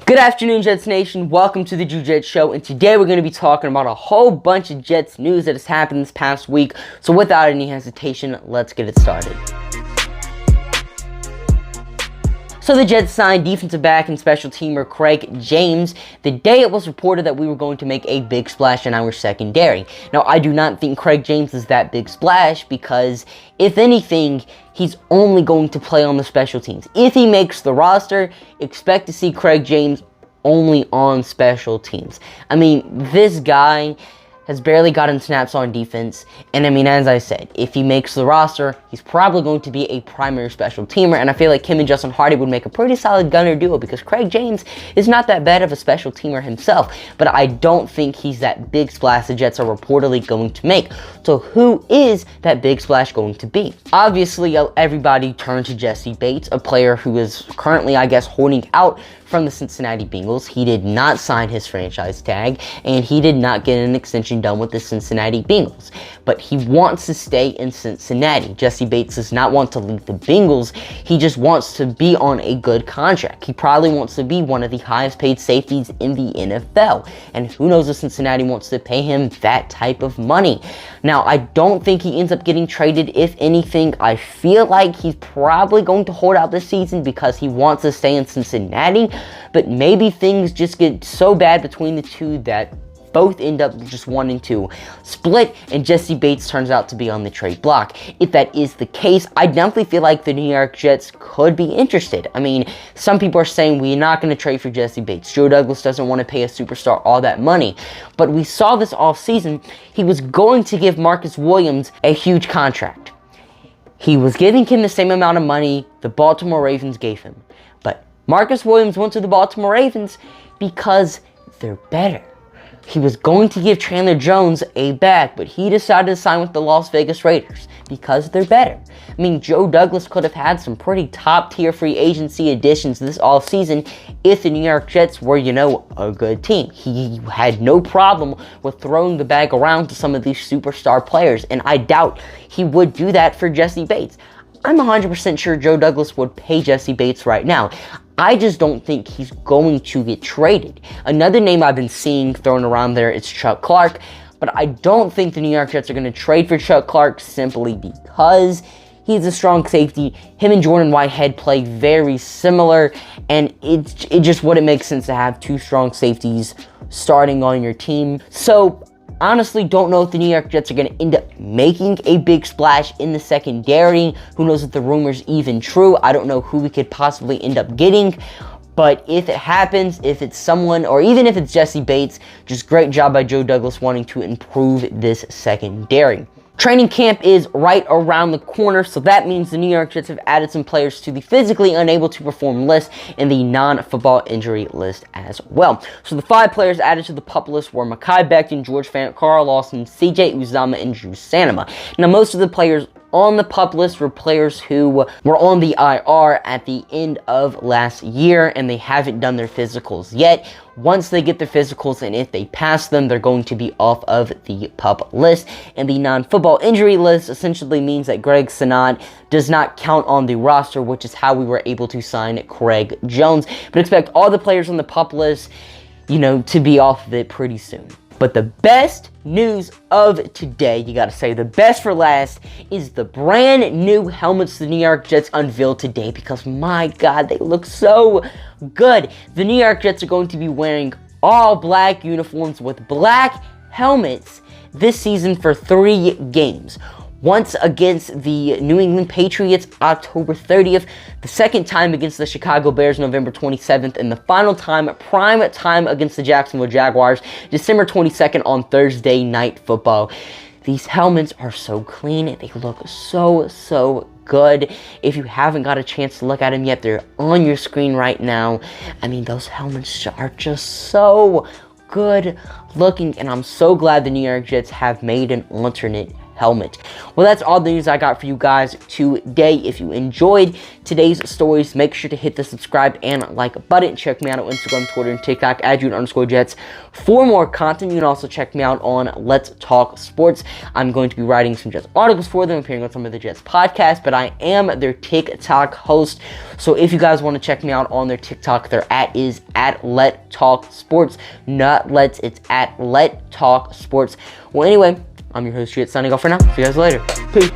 Good afternoon, Jets Nation. Welcome to the Jets Show, and today we're going to be talking about a whole bunch of Jets news that has happened this past week. So without any hesitation, let's get it started. So the Jets signed defensive back and special teamer Craig James the day it was reported that we were going to make a big splash in our secondary. Now, I do not think Craig James is that big splash because, if anything, he's only going to play on the special teams. If he makes the roster, expect to see Craig James only on special teams. I mean, this guy has barely gotten snaps on defense, and I mean, as I said, if he makes the roster, he's probably going to be a primary special teamer, and I feel like him and Justin Hardy would make a pretty solid gunner duo because Craig James is not that bad of a special teamer himself, but I don't think he's that big splash the Jets are reportedly going to make. So who is that big splash going to be? Obviously, everybody turned to Jessie Bates, a player who is currently, I guess, holding out from the Cincinnati Bengals. He did not sign his franchise tag, and he did not get an extension done with the Cincinnati Bengals. But he wants to stay in Cincinnati. Jessie Bates does not want to leave the Bengals. He just wants to be on a good contract. He probably wants to be one of the highest paid safeties in the NFL. And who knows if Cincinnati wants to pay him that type of money. Now, I don't think he ends up getting traded. If anything, I feel like he's probably going to hold out this season because he wants to stay in Cincinnati. But maybe things just get so bad between the two that both end up just wanting to split, and Jessie Bates turns out to be on the trade block. If that is the case, I definitely feel like the New York Jets could be interested. I mean, some people are saying we're not going to trade for Jessie Bates. Joe Douglas doesn't want to pay a superstar all that money. But we saw this offseason. He was going to give Marcus Williams a huge contract. He was giving him the same amount of money the Baltimore Ravens gave him. But Marcus Williams went to the Baltimore Ravens because they're better. He was going to give Chandler Jones a bag, but he decided to sign with the Las Vegas Raiders because they're better. I mean, Joe Douglas could have had some pretty top-tier free agency additions this offseason if the New York Jets were, a good team. He had no problem with throwing the bag around to some of these superstar players, and I doubt he would do that for Jessie Bates. I'm 100% sure Joe Douglas would pay Jessie Bates right now. I just don't think he's going to get traded. Another name I've been seeing thrown around there is Chuck Clark, but I don't think the New York Jets are going to trade for Chuck Clark simply because he's a strong safety. Him and Jordan Whitehead play very similar, and it just wouldn't make sense to have two strong safeties starting on your team. So honestly, don't know if the New York Jets are going to end up making a big splash in the secondary. Who knows if the rumor's even true? I don't know who we could possibly end up getting. But if it happens, if it's someone, or even if it's Jessie Bates, just great job by Joe Douglas wanting to improve this secondary. Training camp is right around the corner, so that means the New York Jets have added some players to the physically unable to perform list and the non-football injury list as well. So the 5 players added to the PUP list were Mekhi Becton, George Fant, Carl Lawson, CJ Uzomah, and Drew Sanema. Now, most of the players on the PUP list were players who were on the IR at the end of last year, and they haven't done their physicals yet. Once they get their physicals, and if they pass them, they're going to be off of the PUP list. And the non-football injury list essentially means that Greg Senat does not count on the roster, which is how we were able to sign Craig Jones. But expect all the players on the PUP list, to be off of it pretty soon. But the best news of today, you gotta say the best for last, is the brand new helmets the New York Jets unveiled today because, my God, they look so good. The New York Jets are going to be wearing all black uniforms with black helmets this season for 3 games. Once against the New England Patriots, October 30th. The second time against the Chicago Bears, November 27th. And the final time, prime time, against the Jacksonville Jaguars, December 22nd on Thursday Night Football. These helmets are so clean. They look so good. If you haven't got a chance to look at them yet, they're on your screen right now. I mean, those helmets are just so good looking. And I'm so glad the New York Jets have made an alternate helmet. Well, that's all the news I got for you guys today. If you enjoyed today's stories, make sure to hit the subscribe and like button. Check me out on Instagram, Twitter, and TikTok at June_Jets for more content. You can also check me out on Let's Talk Sports. I'm going to be writing some Jets articles for them, appearing on some of the Jets podcasts, but I am their TikTok host. So if you guys want to check me out on their TikTok, their is at Let Talk Sports. Not Let's, it's at Let Talk Sports. Well, anyway, I'm your host, Jet, signing off for now. See you guys later. Peace.